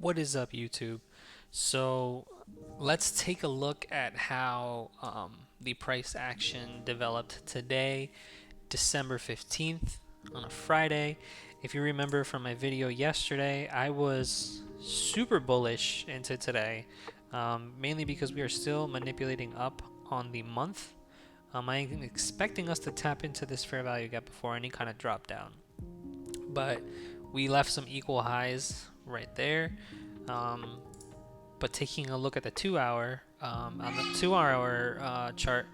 What is up, YouTube? So let's take a look at how the price action developed today, December 15th, on a Friday. If you remember from my video yesterday, I was super bullish into today, mainly because we are still manipulating up on the month. I'm expecting us to tap into this fair value gap before any kind of drop down, but we left some equal highs right there. Um, but taking a look at the 2 hour, on the 2 hour chart,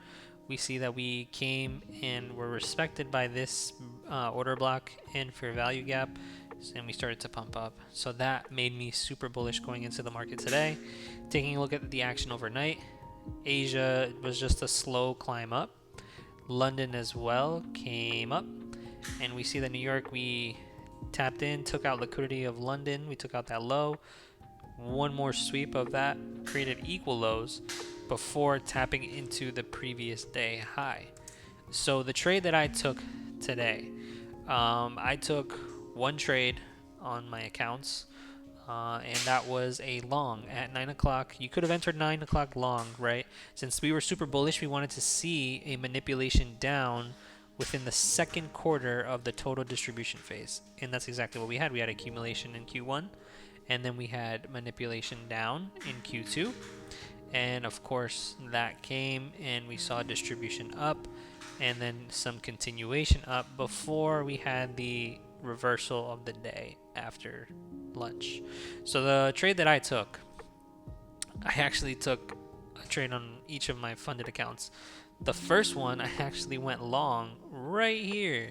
we see that we came and were respected by this order block and fair value gap, and we started to pump up. So that made me super bullish going into the market today. Taking a look at the action overnight, Asia was just a slow climb up. London as well came up, and we see that New York, we tapped in, took out liquidity of London, we took out that low. One more sweep of that created equal lows before tapping into the previous day high. So the trade that I took today, I took one trade on my accounts, and that was a long at 9 o'clock. You could have entered 9 o'clock long, right? Since we were super bullish, we wanted to see a manipulation down within the second quarter of the total distribution phase. And that's exactly what we had. We had accumulation in Q1, and then we had manipulation down in Q2. And of course, that came and we saw distribution up and then some continuation up before we had the reversal of the day after lunch. So the trade that I took, I actually took a trade on each of my funded accounts. The first one, I actually went long right here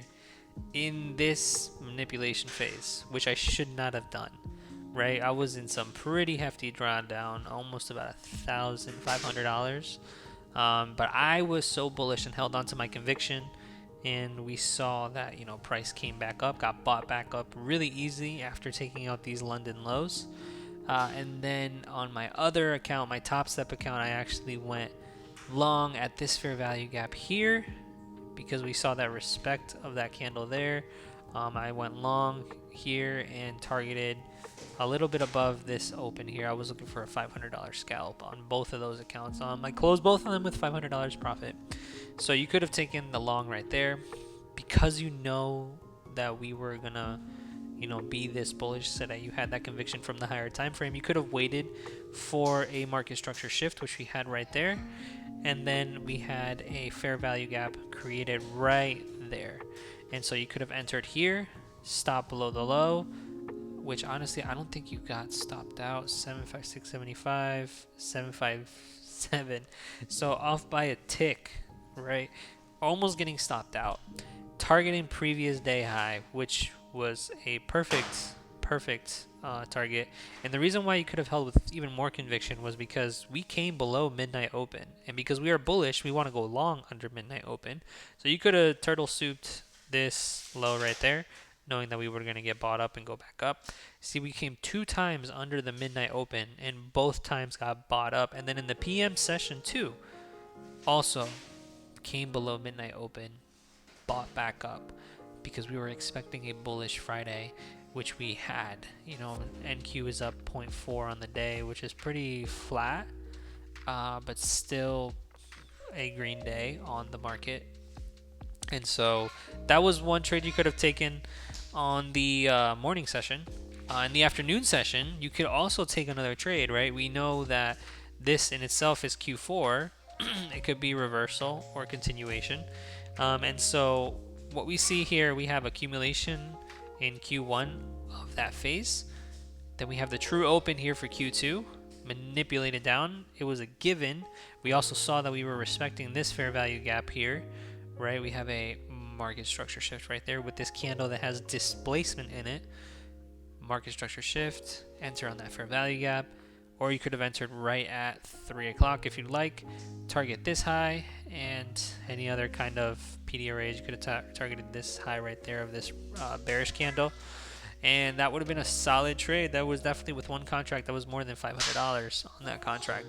in this manipulation phase, which I should not have done. Right, I was in some pretty hefty drawdown, almost about $1,500. But I was so bullish and held on to my conviction, and we saw that price came back up, got bought back up really easy after taking out these London lows. And then on my other account, my Top Step account, I actually went long at this fair value gap here because we saw that respect of that candle there. I went long here and targeted a little bit above this open here. I was looking for a $500 scalp on both of those accounts. I closed both of them with $500 profit. So you could have taken the long right there because you know that we were gonna be this bullish, so that you had that conviction from the higher time frame. You could have waited for a market structure shift, which we had right there, and then we had a fair value gap created right there. And so you could have entered here, stop below the low, which honestly I don't think you got stopped out. 75675, 757, so off by a tick, right? Almost getting stopped out, targeting previous day high, which was a perfect target. And the reason why you could have held with even more conviction was because we came below midnight open, and because we are bullish, we want to go long under midnight open. So you could have turtle souped this low right there, knowing that we were going to get bought up and go back up. See, we came 2 times under the midnight open, and both times got bought up. And then in the PM session too, also came below midnight open, bought back up, because we were expecting a bullish Friday, which we had. NQ is up 0.4 on the day, which is pretty flat, but still a green day on the market. And so that was one trade you could have taken on the morning session. In the afternoon session, you could also take another trade, right? We know that this in itself is Q4. It could be reversal or continuation. And so what we see here, we have accumulation in Q1 of that phase. Then we have the true open here for Q2, manipulated down. It was a given. We also saw that we were respecting this fair value gap here, right? We have a market structure shift right there with this candle that has displacement in it. Market structure shift, enter on that fair value gap, or you could have entered right at 3 o'clock if you'd like. Target this high and any other kind of PDRAs. You could have targeted this high right there of this bearish candle, and that would have been a solid trade. That was definitely, with one contract, that was more than $500 on that contract.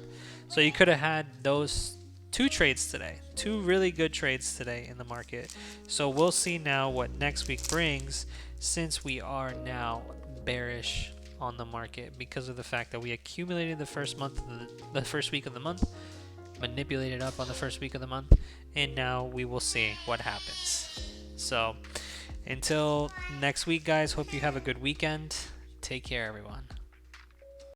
So you could have had those 2 trades today, 2 really good trades today in the market. So we'll see now what next week brings, since we are now bearish on the market because of the fact that we accumulated the first month, the first week of the month, manipulated up on the first week of the month, and now we will see what happens. So until next week, guys, hope you have a good weekend. Take care, everyone.